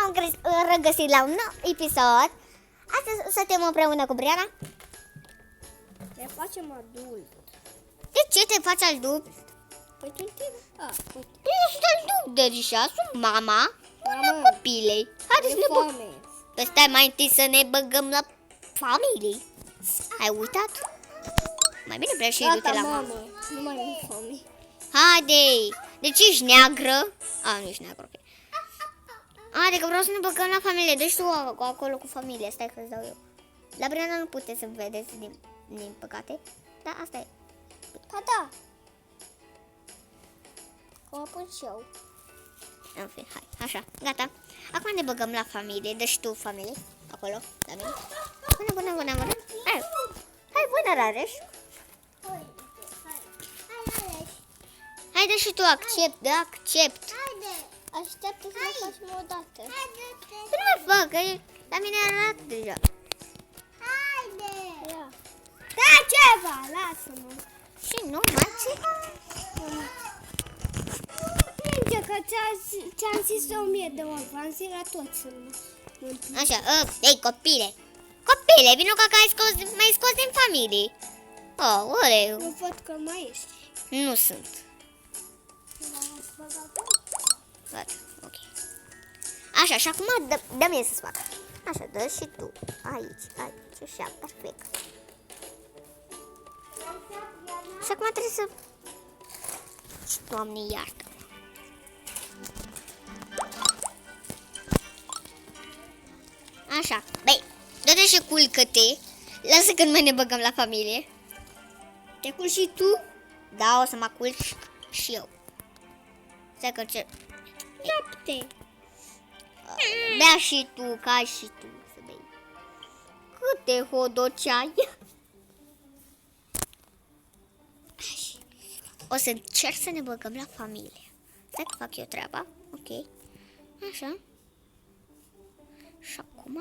am regăsit la un nou episod. Astăzi suntem împreună cu Briana. Ne facem adult. De ce te faci adult? Păi tu tine. Eu sunt adult deja, sunt mama. Mamă, Copilei. Haideți să ne băgăm. foame. Păi stai mai întâi să ne băgăm la familie. Ai uitat? Mai bine vreau și du-te Gata, la mama. mamă. Nu mai am foame. Haide! Deci ești neagră? Nu ești neagră, ok. Adică vreau să ne băgăm la familie. Deci tu acolo cu familie. Stai că îți dau eu. La Briana nu puteți să vedeți din păcate. Da, asta e. Tata. Cum pun și eu. În fine, hai, așa, gata. Acum ne băgăm la familie. Deci tu familie. Acolo, la mine. Bună. Hai, bună, Rareș. Haide și tu, accept. Așteaptă să ne facem o dată. Nu mai fac, că la mine arată deja. Ia. Da, ceva, lasă-mă. Și nu mai ceva. Plânge că ți-am zis 1000 de avans, era toți în Așa, ei, copile, vino că m-ai scos din familie. Oleu. Eu văd că mai ești. Nu sunt. Gata, ok. Așa, și acum dă-mi să-ți fac. Așa, dă și tu. Aici, așa, perfect. Și acum trebuie să... Doamne, iartă. Așa, băi, dă-te și culcă-te. Lasă când mai ne băgăm la familie. Te culci și tu? Da, o să mă culci și eu. Stai că ce... Lapte. Bea și tu, ca și tu să bei. Câte hodoci ai? O să încerc să ne băgăm la familie. Stai că fac eu treaba. Ok. Așa. Și acum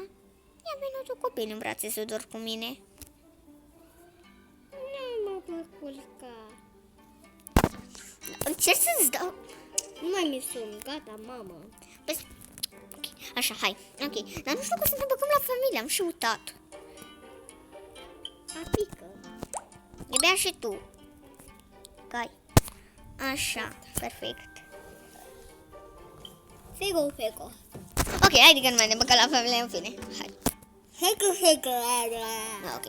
ia vină tu copil în brațe să dormi cu mine. Nu mă pot culca. Încerc să-ți dau. Nu mai mi somn, gata, mamă. Păi, ok. Așa, hai. Ok. Dar nu știu că să ne băgăm la familie. Am și uitat. Apică. E bea și tu. Gai. Așa, perfect. Fego. Ok, hai că nu mai ne băgăm la familie în fine. Hai. Fego. Ok,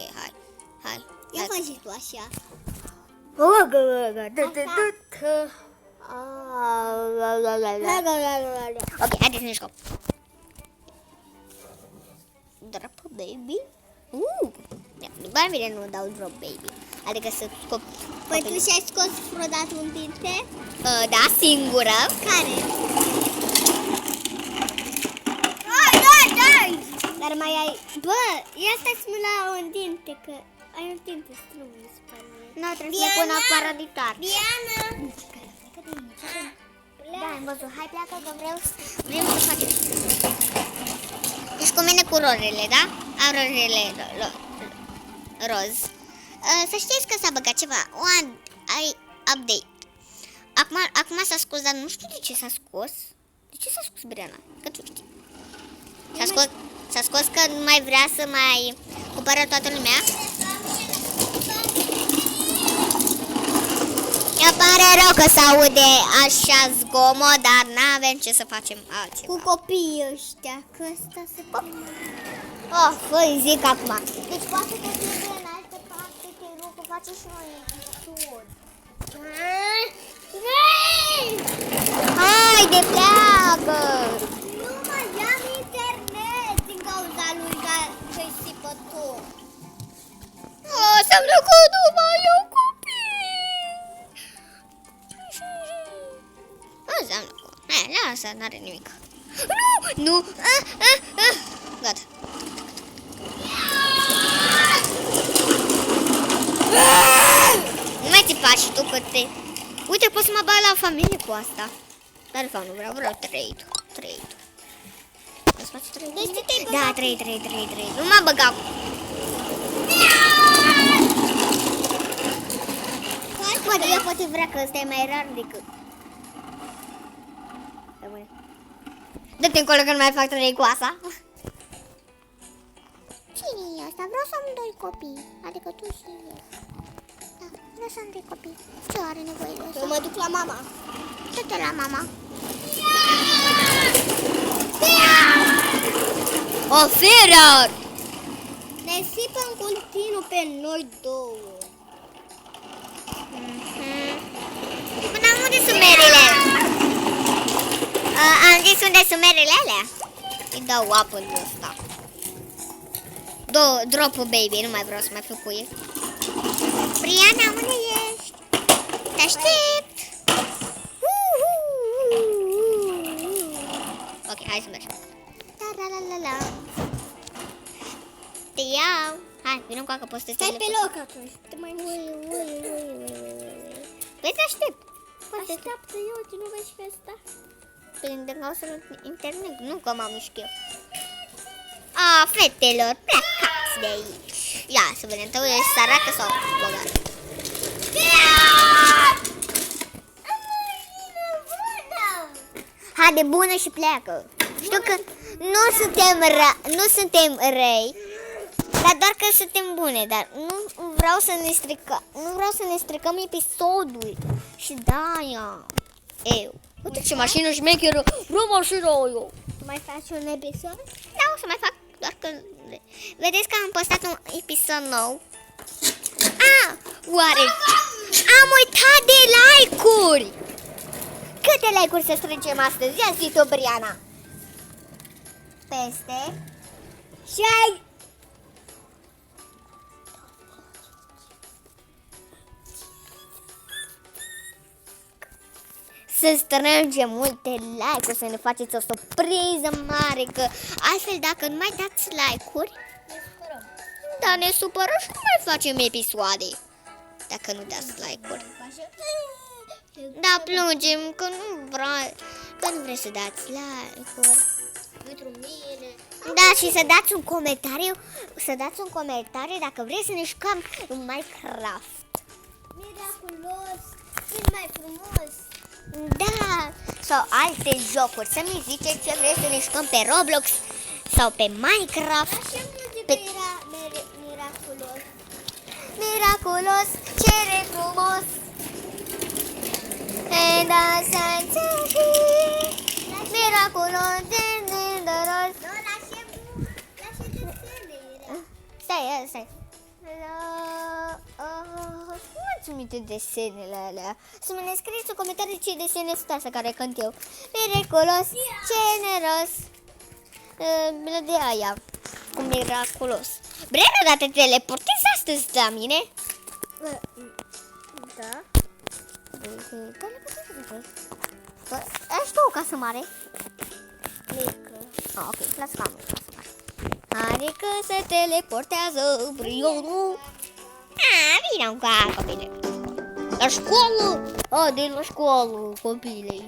hai. Ia faci și tu așa. Ok, haideți să ne jucăm. Drop baby? Mai bine nu dau drop baby. Adică să scop. Păi tu și-ai scos vreodată un dinte? Da, singură. Care? Dai! Dar mai ai... Bă, ia stai-ți la un dinte, că ai un dinte strâmb, mi se pare. Nu, trebuie să pun aparaditar. Diana! Da, am văzut. Hai, pleacă că vreau să facem. Deci cu mine cu rorele, da? Am rorele roz. Să știți că s-a băgat ceva. Update. Acum s-a scos, dar nu știu de ce s-a scos. De ce s-a scos, Briana? Că tu știi. S-a scos că nu mai vrea să mai cumpără toată lumea. Îmi pare rău că se aude așa zgomot, dar n-avem ce să facem altceva. Cu copiii ăștia, că ăsta se Fă-i zic acum. Deci poate că trebuie în altă parte, te rog, că face și noi episod. Haide, pleacă! Nu mai am internet din cauza lui că-i sipător. Înseamnă că nu mai au copii. Înseamnă că... Lasă, n-are nimic. Nu! Gata. Nu mai țipa și tu că te... Uite, poți să mă bag la familie cu asta. Dar de fapt nu vreau trade. Îți faci trade? Da, trade. Nu m-am băgat. Poate vrea că ăsta e mai rar decât... Dă-te încolo că nu mai fac 3 cu asta. Cine e ăsta? Vreau să am 2 copii. Adică tu și el. Da, vreau să am 2 copii. Ce are nevoie de asta? Eu mă duc la mama. Du-te la mama. O firă! Ne sipă în continuu pe noi două. Până unde sunt merele alea? Am zis unde sunt merele alea? Îi dau apă lui ăsta. Drop baby, nu mai vreau să mai fiu cu el. Briana, unde ești? Te aștept! Ok, hai să mergem. La. Te iau. Hai, vină cu că poți să te Stai pe loc atunci. Te mai Păi te aștept. Așteaptă eu, tu nu vezi pe asta? Prin din cauza internet, nu că m-am mișcat eu. Fetelor, plecați de aici. Ia, să vedem, tu ești săracă sau bogată? Haide, bună și pleacă. Știu că nu suntem răi, dar doar că suntem bune, dar nu vreau să ne stricăm episodul. Și da-aia. Uite ce mașină șmecheră, vreau mașină eu. Tu mai faci un episod? Da, o să mai fac, doar că... Vedeți că am postat un episod nou. Oare? Am uitat de like-uri! Câte like-uri să strângem astăzi? Ia zi tu, Briana. Peste... Și ai... Să strângem multe like-uri, să ne faceți o surpriză mare, că altfel dacă nu mai dați like-uri, da, ne supărăm și nu mai facem episoade. Dacă nu dați like-uri. Da, plângem că nu vreți să dați like-uri. Pentru mine. Da, și să dați un comentariu, dacă vreți să ne jucăm în Minecraft. Miraculos, cel mai frumos. Da, sau alte jocuri. Să-mi ziceți ce vreți să ne jucăm pe Roblox sau pe Minecraft. Așa îmi place că era miraculos. Miraculos, cere frumos. Miraculos, generos. Nu, lasă desenele. Stai. Mulțumite desenele alea. Să mă ne scrieți în comentarii ce desene sunt astea care cânt eu. Miraculos, generos. Melodia aia cu miraculos. Breno, dar te teleportezi astăzi la mine? Da. Ești tu o casă mare? Mică. Ok, lasă că am o casă mare. Adică se teleportează Brionul. Vine un car, copile. La școală? De la școală, copilei.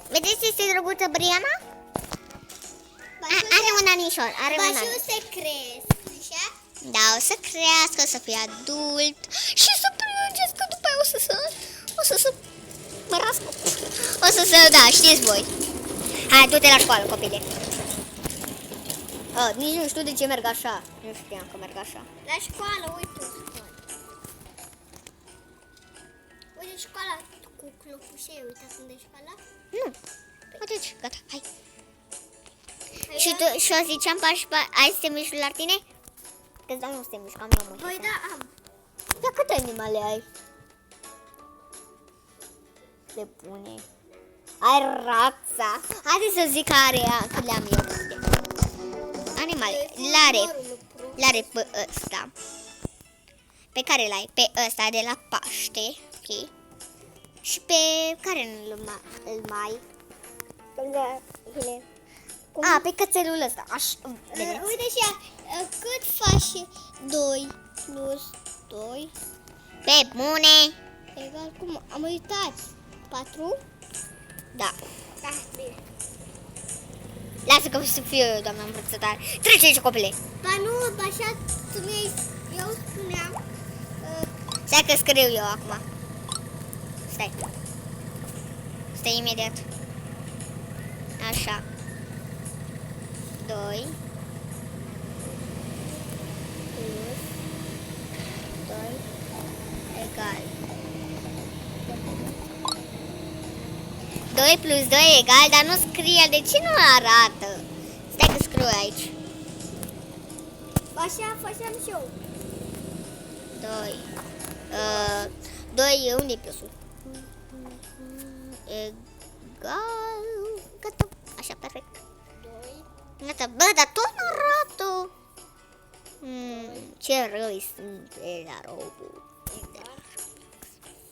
Vedeți, este drăguță Briana? Are un anișor, are un anișor. să cresc, așa? Da, o să crească, o să fie adult și să plângeți că după aia o să se mărască. O să se, da, știți voi. Hai, du-te la școală, copile. Nici nu știu de ce merg așa. Nu știam că merg așa. La școală, uite o școală. Uite școala cu clopușei, uitați unde e școala? Nu. Uite, gata, hai. Și o ziceam pași, hai să te miști la tine? Că da, nu să te mișcam la mână. Păi da, am. Dar câte animale ai? Le pune. Ai rața. Haide să zic că are ea, că le-am eu. Animale. L-are pe ăsta. Pe care l-ai? Pe ăsta de la Paște. Ok. Și pe care îl mai? Pe cățelul ăsta. Uite și cât faci 2 plus 2? Pe bune. Egal cum? Am uitat. 4? Da. Da, bine. Lasă că să fiu eu, doamna învățătoare. Trece aici, copile. Ba nu, așa eu spuneam. Stai că scriu eu acum. Stai imediat. Așa. 2 plus 2 egal 2 plus 2 egal, dar nu scrie. De ce nu arată? Stai că scriu aici. Așa făceam și eu. 2 unde e plusul? Egal. Gata. Așa, perfect. 2. Gata. Bă, dar tot nu arată. Ce răi sunt pe la robul.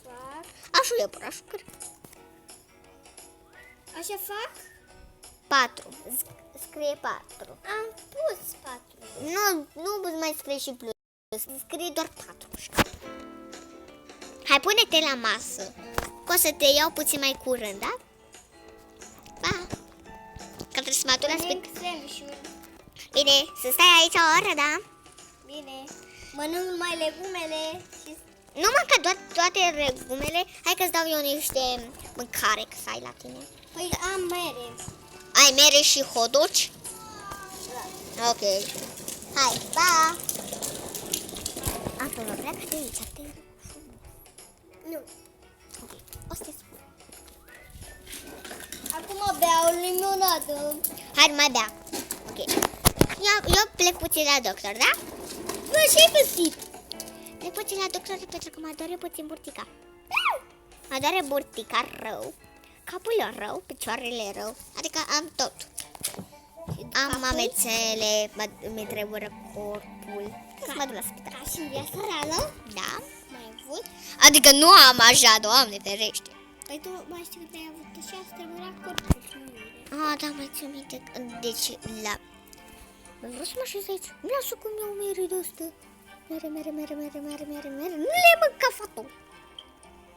Fac. Așa e, așa cred. Așa fac? 4. Scrie 4. Am pus 4. Nu mai scrie și plus. Scrie doar 4. Hai, pune-te la masă. Că o să te iau puțin mai curând, da? Pa! Că trebuie să mă atur la spic. Bine, să stai aici o oră, da? Bine. Mănânc numai legumele și... Nu mânca doar toate legumele. Hai că-ți dau eu niște mâncare că să ai la tine. Păi am mere. Ai mere și hot-dogi? Da. Ok. Hai, pa! Asta vă pleacă de aici, te rog. Nu. Ok, o să te spun. Acum beau limonadă. Hai, mai bea. Ok. Eu plec puțin la doctor, da? Bă, ce-ai păsit? Plec puțin la doctor pentru că mă doare puțin burtica. Mă doare burtica rău. Capul rău, picioarele rău. Adică am tot. Am amețele, mi trebuie corpul. Să mă duc la spital. Ca și în viața reală? Da? Mai ai avut? Adică nu am așa, Doamne ferește. Păi tu mai știu că ai avut așa, să trebuia corpul și mâinile. Ah, da, mai țin minte. Deci, la... Vreau să mă așez aici. Lasă cum iau mere de ăsta. Mere. Nu le mânca, fată.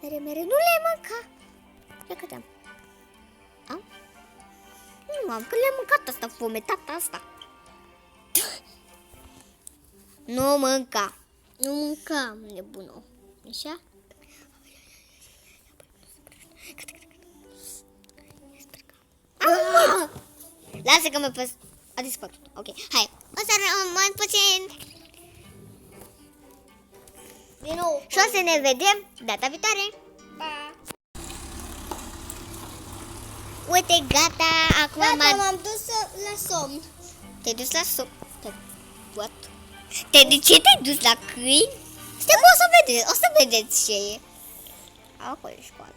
Mere, nu le mânca. Ia că te-am. Am? Nu am, că le-am mâncat asta, fometata asta. Nu mânca. Nu mâncam, nebună. Așa? Lasă că mă păs... A dispărut. Ok, hai. O să rămân puțin. Din nou. Și o să ne vedem data viitoare. Pa. Uite, gata. Acum Gata, m-am dus la somn. Te-ai dus la suc. What? De ce te-ai dus la câini? Stai că o să vedeți ce e. Acolo e școala.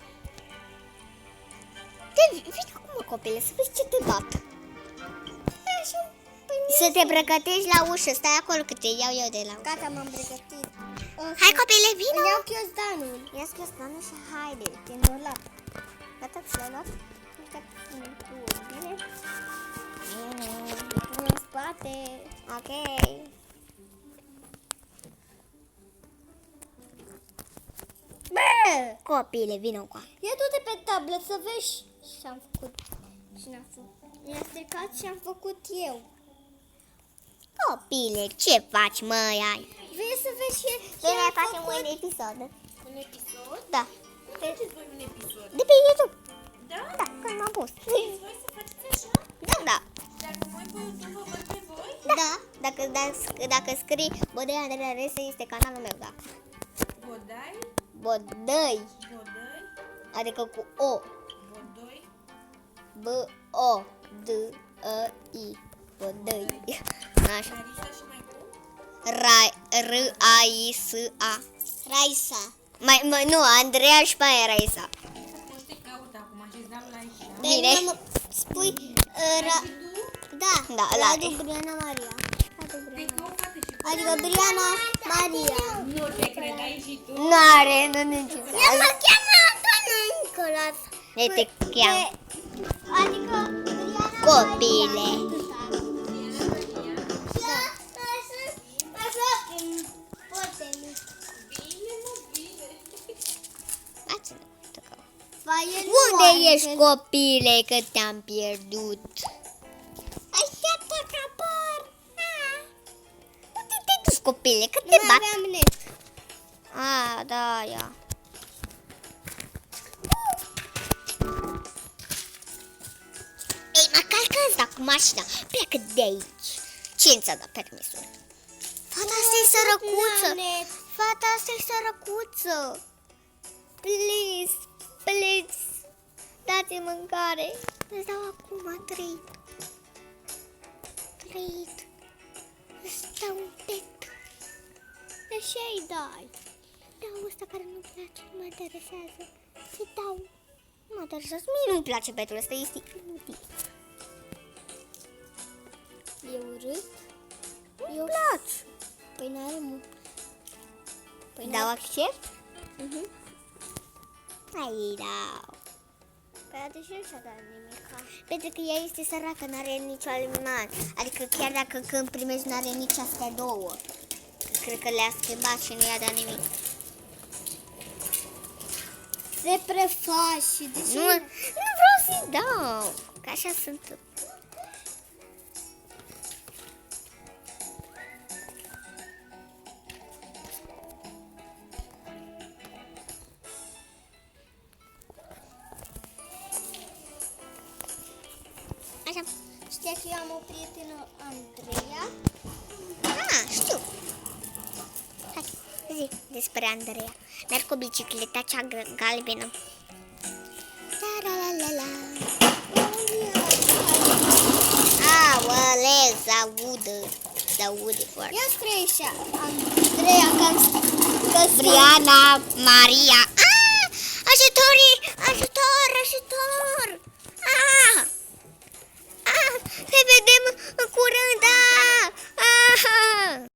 Vine acum, copile, să vezi ce te bat. Să te pregătești la ușă, stai acolo că te iau eu de la ușă. Gata, m-am pregătit. Hai, copile, vină! Îmi iau chiosdanul. Ia-ți chiosdanul și haide. Din dulap. Gata, și l-ai luat? Uite, bine. Bine. Pun în spate. Ok. Bă! Copile, vină cu aia. Ia du-te pe tablet să vezi ce-am făcut. Și n-am făcut. Mi-a stricat și am făcut eu. Copile, ce faci, măi, ai? Vrei să vezi ce Bine, am facem făcut? un episod. Un episod? Da. Faceți voi un episod. De pe YouTube. Da? Da, când m-am pus. Vreți voi să faceți așa? Da. Dacă mă uit pe YouTube, vă văd pe voi? Da. Dacă scrii Bodăi Andreea Rese, este canalul meu, da. Bodai, Bodăi. Bodăi, Adică cu O. Bodoi, B-O-D-E-I. Bodăi. Așa. Larisa și mai cum? R-A-I-S-A. Raisa. Nu, Andreea și pe aia Raisa. O să-i caut acum și îți dau like. Da? Bine. Spui Și tu? da, Da, Radu Briana Maria. Te caut, frate, și tu? Adică Briana Maria. Nu te credeai și tu? N-are, nu nici. Ea mă cheamă Antona Nicolas. Ne te cheamă. Adică Briana Copile. Unde ești, copile, că te-am pierdut? Așteaptă că apar. Unde te-ai dus, copile, că te Nu bat? aveam net. A, da, ia. Ei, mă calcă ăsta, acum mașina. Pleacă de aici. Cine ți-a dat permisul? Fata asta e sărăcuță. Fata asta e sărăcuță. Please, please, dați-mi mâncare. Îți dau acum 3. Îți dau un pet. De ce îi dai? Dau ăsta care nu-mi place, nu mă interesează. Să-i dau. Nu mă interesează. Mie nu-mi place petul ăsta, este inutil. E urât? Îmi place. Păi n-are mult. Păi Dau accept? Mhm. Hai, dau. Păi de ce nu ți-a dat nimic? Pentru că ea este săracă, n-are nicio aliment. Adică chiar dacă când primești n-are nici astea două. Cred că le-a schimbat și nu i-a dat nimic. Se prefaci și de ce? Nu vreau să-i dau. Că așa sunt. Așa. Știa că eu am o prietenă, Andreea. Știu. Hai, zi despre Andreea. Merg cu bicicleta cea galbenă. Ta-ra-la-la-la. Aoleu, s-aude foarte. Ia scrie așa, Andreea, că Briana, Maria. Ajutorii! Ajutor, ajutor! Ne vedem în curând!